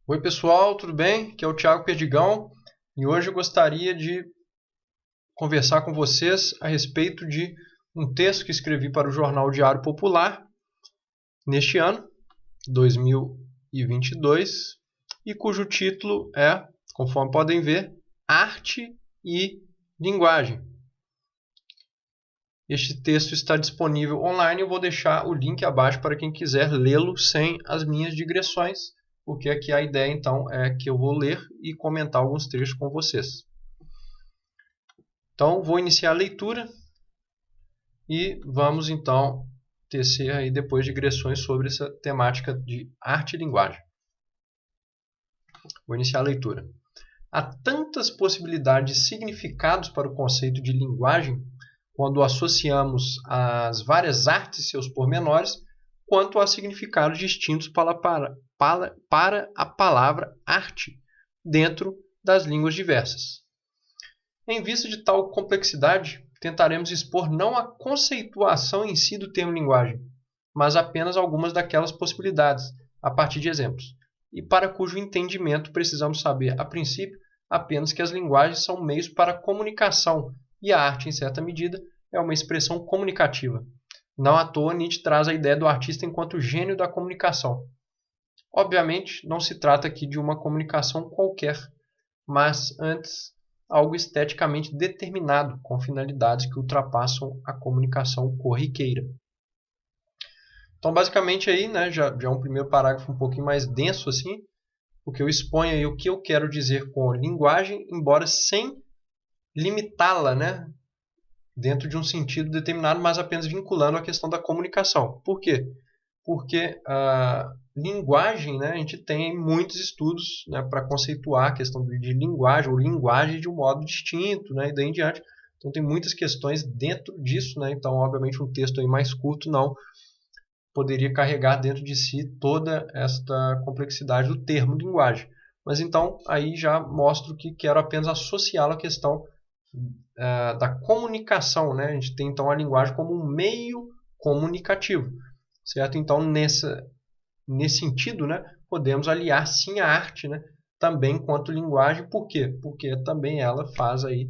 Oi pessoal, tudo bem? Aqui é o Thiago Perdigão e hoje eu gostaria de conversar com vocês a respeito de um texto que escrevi para o Jornal Diário Popular neste ano, 2022, e cujo título é, conforme podem ver, Arte e Linguagem. Este texto está disponível online, eu vou deixar o link abaixo para quem quiser lê-lo sem as minhas digressões, porque aqui a ideia então é que eu vou ler e comentar alguns trechos com vocês. Então vou iniciar a leitura e vamos então tecer aí depois digressões sobre essa temática de arte e linguagem. Vou iniciar a leitura. Há tantas possibilidades de significados para o conceito de linguagem quando associamos as várias artes e seus pormenores, quanto a significados distintos para a palavra arte dentro das línguas diversas. Em vista de tal complexidade, tentaremos expor não a conceituação em si do termo linguagem, mas apenas algumas daquelas possibilidades, a partir de exemplos, e para cujo entendimento precisamos saber, a princípio, apenas que as linguagens são meios para a comunicação, e a arte, em certa medida, é uma expressão comunicativa. Não à toa, Nietzsche traz a ideia do artista enquanto gênio da comunicação. Obviamente, não se trata aqui de uma comunicação qualquer, mas antes algo esteticamente determinado, com finalidades que ultrapassam a comunicação corriqueira. Então, basicamente, aí, né, já é um primeiro parágrafo um pouquinho mais denso, assim, o que eu exponho aí, o que eu quero dizer com linguagem, embora sem limitá-la, né, dentro de um sentido determinado, mas apenas vinculando a questão da comunicação. Por quê? Porque a linguagem, né, a gente tem muitos estudos, né, para conceituar a questão de linguagem, ou linguagem de um modo distinto, né, e daí em diante. Então tem muitas questões dentro disso, né, então obviamente um texto aí mais curto não poderia carregar dentro de si toda esta complexidade do termo linguagem. Mas então aí já mostro que quero apenas associá-lo à questão da comunicação, né? A gente tem então a linguagem como um meio comunicativo, certo? Então nesse sentido, né, podemos aliar sim a arte, né, também enquanto linguagem. Por quê? Porque também ela faz aí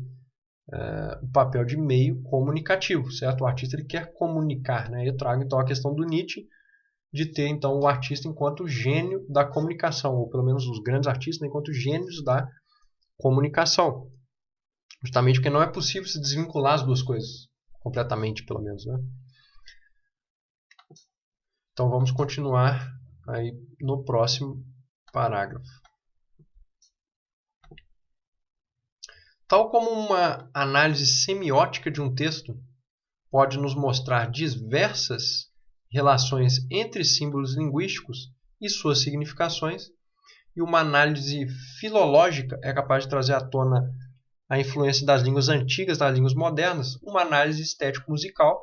o papel de meio comunicativo, certo? O artista ele quer comunicar, né? Eu trago então a questão do Nietzsche de ter então o artista enquanto gênio da comunicação, ou pelo menos os grandes artistas, né, enquanto gênios da comunicação. Justamente porque não é possível se desvincular as duas coisas, completamente pelo menos, né? Então vamos continuar aí no próximo parágrafo. Tal como uma análise semiótica de um texto pode nos mostrar diversas relações entre símbolos linguísticos e suas significações, e uma análise filológica é capaz de trazer à tona a influência das línguas antigas nas línguas modernas, uma análise estético-musical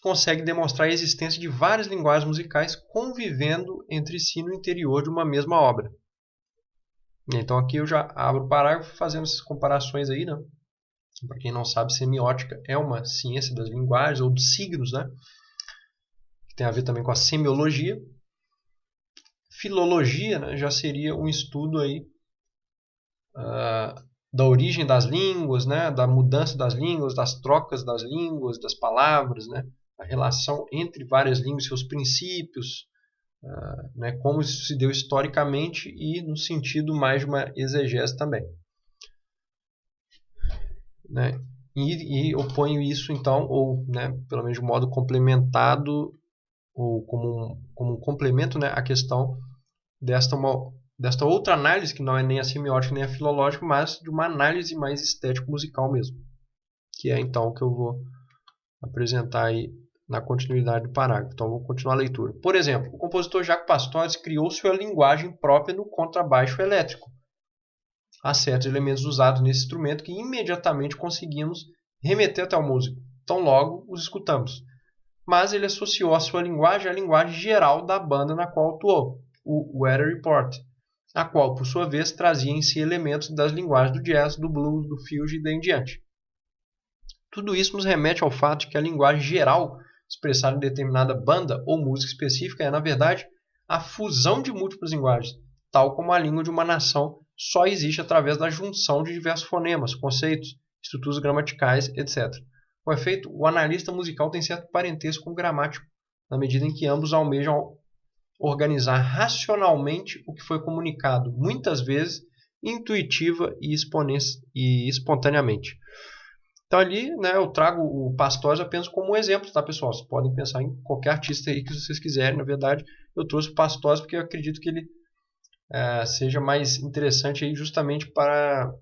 consegue demonstrar a existência de várias linguagens musicais convivendo entre si no interior de uma mesma obra. Então aqui eu já abro o parágrafo fazendo essas comparações aí, né? Para quem não sabe, semiótica é uma ciência das linguagens ou dos signos, né? Que tem a ver também com a semiologia. Filologia, né, já seria um estudo aí da origem das línguas, né, da mudança das línguas, das trocas das línguas, das palavras, né, a relação entre várias línguas, seus princípios, né, como isso se deu historicamente e no sentido mais de uma exegese também. Né, e oponho isso então, ou né, pelo menos de modo complementado, ou como um complemento, né, à questão desta outra análise, que não é nem a semiótica nem a filológica, mas de uma análise mais estético-musical mesmo, que é então o que eu vou apresentar aí na continuidade do parágrafo. Então, vou continuar a leitura. Por exemplo, o compositor Jaco Pastorius criou sua linguagem própria no contrabaixo elétrico. Há certos elementos usados nesse instrumento que imediatamente conseguimos remeter até o músico. Então, logo os escutamos. Mas ele associou a sua linguagem à linguagem geral da banda na qual atuou, o Weather Report, a qual, por sua vez, trazia em si elementos das linguagens do jazz, do blues, do fusion e daí em diante. Tudo isso nos remete ao fato de que a linguagem geral expressada em determinada banda ou música específica é, na verdade, a fusão de múltiplas linguagens, tal como a língua de uma nação só existe através da junção de diversos fonemas, conceitos, estruturas gramaticais, etc. Com efeito, o analista musical tem certo parentesco com o gramático, na medida em que ambos almejam organizar racionalmente o que foi comunicado, muitas vezes intuitiva e espontaneamente. Então ali, né, eu trago o Pastorius apenas como um exemplo, tá, pessoal? Vocês podem pensar em qualquer artista aí que vocês quiserem. Na verdade, eu trouxe o Pastorius porque eu acredito que ele seja mais interessante aí justamente para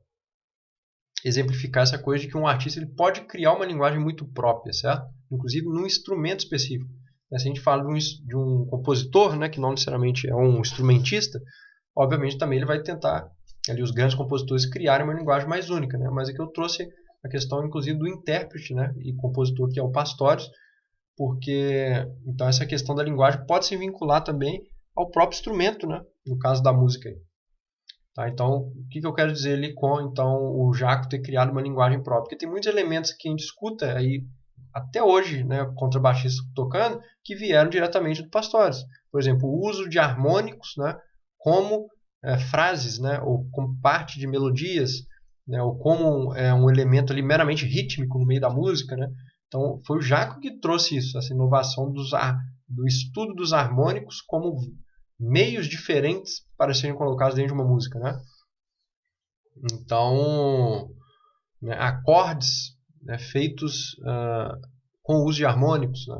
exemplificar essa coisa de que um artista ele pode criar uma linguagem muito própria, certo? Inclusive num instrumento específico. Se a gente fala de um compositor, né, que não necessariamente é um instrumentista, obviamente também ele vai tentar, ali os grandes compositores, criarem uma linguagem mais única, né? Mas aqui eu trouxe a questão, inclusive, do intérprete, né, e compositor, que é o Pastorius, porque então essa questão da linguagem pode se vincular também ao próprio instrumento, né, no caso da música. Tá? Então, o que eu quero dizer ali com então, o Jaco ter criado uma linguagem própria? Porque tem muitos elementos que a gente escuta aí, até hoje, né, contrabaixistas tocando, que vieram diretamente do Pastorius. Por exemplo, o uso de harmônicos, né, como frases, né, ou como parte de melodias, né, ou como um elemento ali meramente rítmico no meio da música, né? Então foi o Jaco que trouxe isso, essa inovação do estudo dos harmônicos como meios diferentes para serem colocados dentro de uma música, né? Então, né, acordes, né, feitos com o uso de harmônicos, né?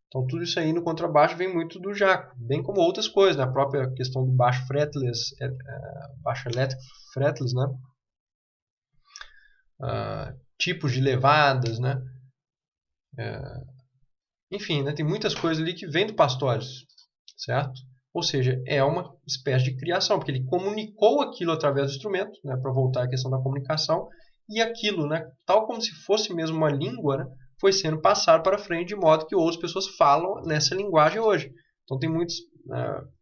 Então tudo isso aí no contrabaixo vem muito do Jaco, bem como outras coisas, né? A própria questão do baixo fretless, baixo elétrico fretless, né? Tipos de levadas, né? Enfim, né? Tem muitas coisas ali que vêm do Pastorius, certo? Ou seja, é uma espécie de criação, porque ele comunicou aquilo através do instrumento, né? Para voltar à questão da comunicação, e aquilo, né? Tal como se fosse mesmo uma língua, né? Foi sendo passado para frente de modo que outras pessoas falam nessa linguagem hoje. Então tem muitos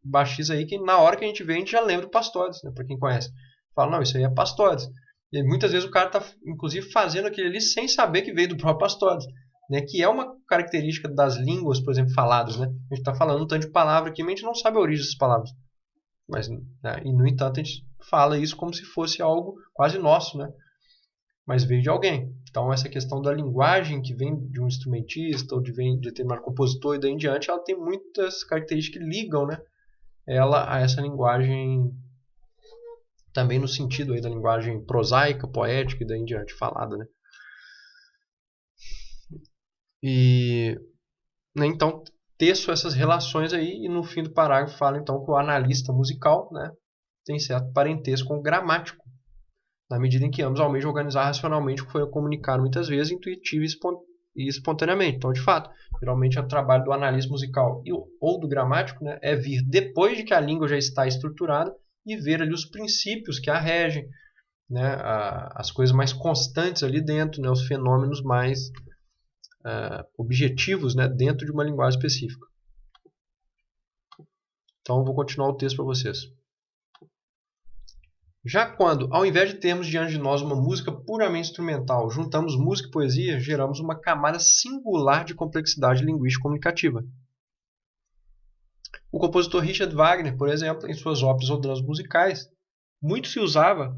baixistas aí que na hora que a gente vê, a gente já lembra do Pastorius, né? Para quem conhece. Fala, não, isso aí é Pastorius. E muitas vezes o cara está, inclusive, fazendo aquilo ali sem saber que veio do próprio Pastorius, né? Que é uma característica das línguas, por exemplo, faladas, né? A gente está falando um tanto de palavra aqui, mas a gente não sabe a origem dessas palavras. Mas, né? E, no entanto, a gente fala isso como se fosse algo quase nosso, né? Mas veio de alguém. Então, essa questão da linguagem que vem de um instrumentista ou de determinado compositor e daí em diante, ela tem muitas características que ligam, né, ela a essa linguagem também no sentido aí da linguagem prosaica, poética e daí em diante, falada, né? E, né, então, teço essas relações aí e no fim do parágrafo fala então que o analista musical, né, tem certo parentesco com o gramático, na medida em que ambos almejam organizar racionalmente o que foi comunicado muitas vezes intuitivo e espontaneamente. Então, de fato, geralmente o trabalho do analista musical ou do gramático, né, é vir depois de que a língua já está estruturada e ver ali os princípios que a regem, né, as coisas mais constantes ali dentro, né, os fenômenos mais objetivos, né, dentro de uma linguagem específica. Então, eu vou continuar o texto para vocês. Já quando, ao invés de termos diante de nós uma música puramente instrumental, juntamos música e poesia, geramos uma camada singular de complexidade linguística comunicativa. O compositor Richard Wagner, por exemplo, em suas óperas ou dramas musicais, muito se usava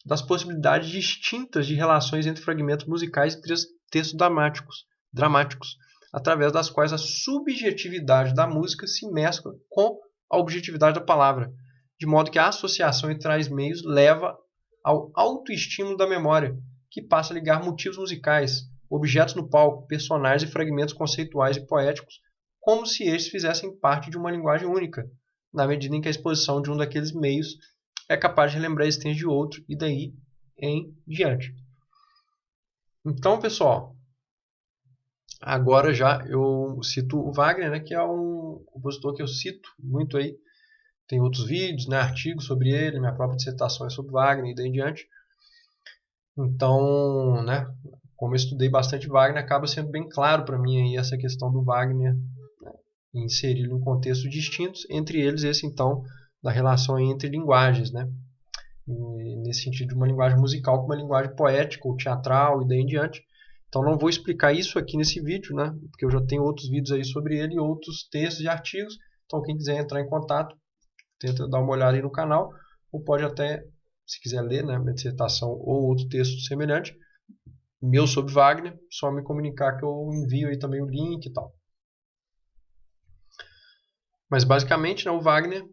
das possibilidades distintas de relações entre fragmentos musicais e textos dramáticos, através das quais a subjetividade da música se mescla com a objetividade da palavra, de modo que a associação entre tais meios leva ao autoestímulo da memória, que passa a ligar motivos musicais, objetos no palco, personagens e fragmentos conceituais e poéticos, como se estes fizessem parte de uma linguagem única, na medida em que a exposição de um daqueles meios é capaz de relembrar a existência de outro e daí em diante. Então, pessoal, agora já eu cito o Wagner, né, que é um compositor que eu cito muito aí. Tem outros vídeos, né, artigos sobre ele, minha própria dissertação é sobre Wagner e daí em diante. Então, né, como eu estudei bastante Wagner, acaba sendo bem claro para mim aí essa questão do Wagner, né, inseri-lo em contextos distintos, entre eles esse então da relação entre linguagens, né, e nesse sentido de uma linguagem musical com uma linguagem poética ou teatral e daí em diante. Então não vou explicar isso aqui nesse vídeo, né, porque eu já tenho outros vídeos aí sobre ele e outros textos e artigos. Então quem quiser entrar em contato, tenta dar uma olhada aí no canal, ou pode até, se quiser ler, né, minha dissertação ou outro texto semelhante, meu sobre Wagner, só me comunicar que eu envio aí também o link e tal. Mas basicamente, né, o Wagner,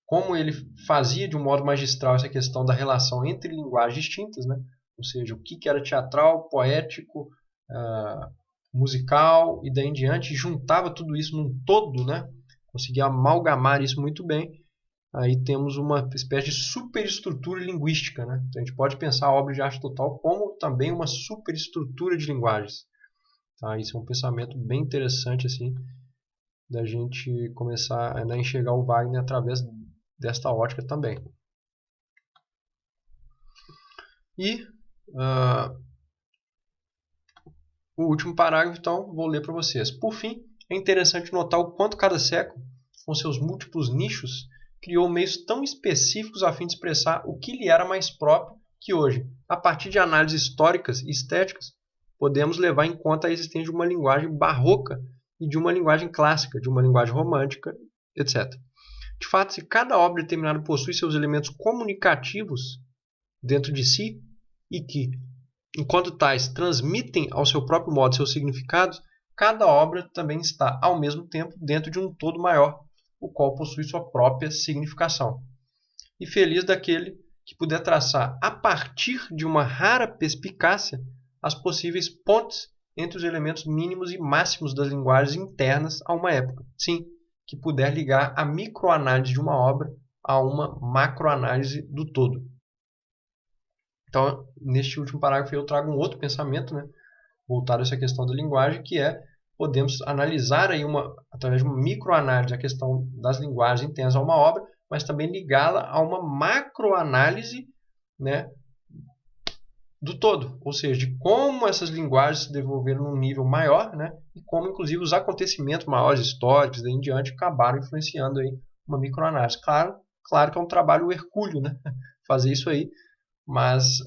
como ele fazia de um modo magistral essa questão da relação entre linguagens distintas, né, ou seja, o que era teatral, poético, musical e daí em diante, juntava tudo isso num todo, né, conseguia amalgamar isso muito bem. Aí temos uma espécie de superestrutura linguística, né? Então a gente pode pensar a obra de arte total como também uma superestrutura de linguagens. Tá? Isso é um pensamento bem interessante assim, da gente começar a enxergar o Wagner através desta ótica também. E o último parágrafo, então, vou ler para vocês. Por fim, é interessante notar o quanto cada século, com seus múltiplos nichos, criou meios tão específicos a fim de expressar o que lhe era mais próprio que hoje, a partir de análises históricas e estéticas, podemos levar em conta a existência de uma linguagem barroca e de uma linguagem clássica, de uma linguagem romântica, etc. De fato, se cada obra determinada possui seus elementos comunicativos dentro de si e que, enquanto tais, transmitem ao seu próprio modo seus significados, cada obra também está, ao mesmo tempo, dentro de um todo maior, o qual possui sua própria significação. E feliz daquele que puder traçar, a partir de uma rara perspicácia, as possíveis pontes entre os elementos mínimos e máximos das linguagens internas a uma época. Sim, que puder ligar a microanálise de uma obra a uma macroanálise do todo. Então, neste último parágrafo eu trago um outro pensamento, né, voltado a essa questão da linguagem, que é podemos analisar aí através de uma microanálise a questão das linguagens internas a uma obra, mas também ligá-la a uma macroanálise, né, do todo, ou seja, de como essas linguagens se desenvolveram num nível maior, né, e como inclusive os acontecimentos maiores históricos daí em diante acabaram influenciando aí uma microanálise. Claro que é um trabalho hercúleo, né, fazer isso aí, mas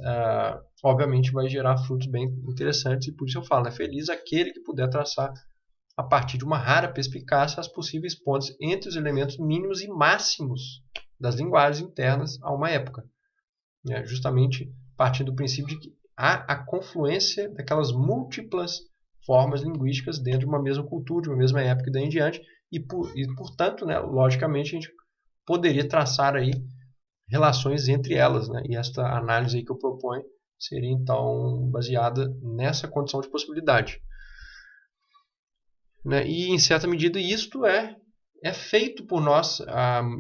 obviamente vai gerar frutos bem interessantes, e por isso eu falo, né, feliz aquele que puder traçar a partir de uma rara perspicácia as possíveis pontes entre os elementos mínimos e máximos das linguagens internas a uma época, né, justamente partindo do princípio de que há a confluência daquelas múltiplas formas linguísticas dentro de uma mesma cultura, de uma mesma época e daí em diante, e portanto, né, logicamente, a gente poderia traçar aí relações entre elas, né? E esta análise aí que eu proponho seria então baseada nessa condição de possibilidade, né? E em certa medida isto é feito por nós,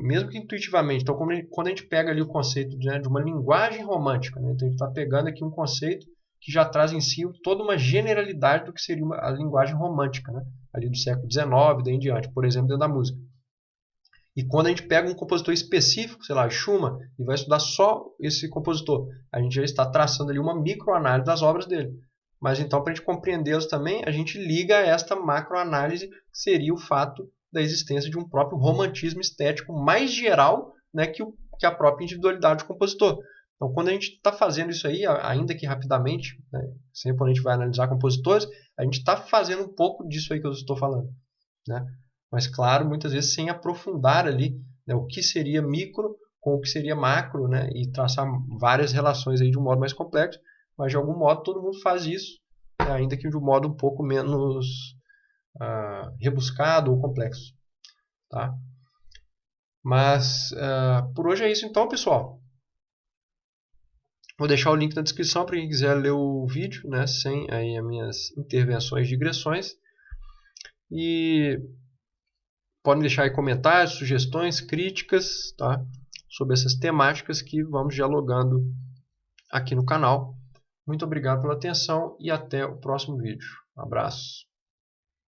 mesmo que intuitivamente. Então, quando a gente pega ali o conceito de uma linguagem romântica, né? Então a gente está pegando aqui um conceito que já traz em si toda uma generalidade do que seria a linguagem romântica, né? Ali do século XIX daí em diante, por exemplo, dentro da música. E quando a gente pega um compositor específico, sei lá, Schumann, e vai estudar só esse compositor, a gente já está traçando ali uma microanálise das obras dele. Mas então, para a gente compreendê-los também, a gente liga a esta macroanálise, que seria o fato da existência de um próprio romantismo estético mais geral, né, que a própria individualidade do compositor. Então, quando a gente está fazendo isso aí, ainda que rapidamente, né, sempre quando a gente vai analisar compositores, a gente está fazendo um pouco disso aí que eu estou falando, né? Mas, claro, muitas vezes sem aprofundar ali, né, o que seria micro com o que seria macro, né, e traçar várias relações aí de um modo mais complexo, mas de algum modo todo mundo faz isso, né, ainda que de um modo um pouco menos rebuscado ou complexo. Tá? Mas por hoje é isso então, pessoal. Vou deixar o link na descrição para quem quiser ler o vídeo, né, sem aí as minhas intervenções e digressões. E podem deixar aí comentários, sugestões, críticas, tá? Sobre essas temáticas que vamos dialogando aqui no canal. Muito obrigado pela atenção e até o próximo vídeo. Um abraço.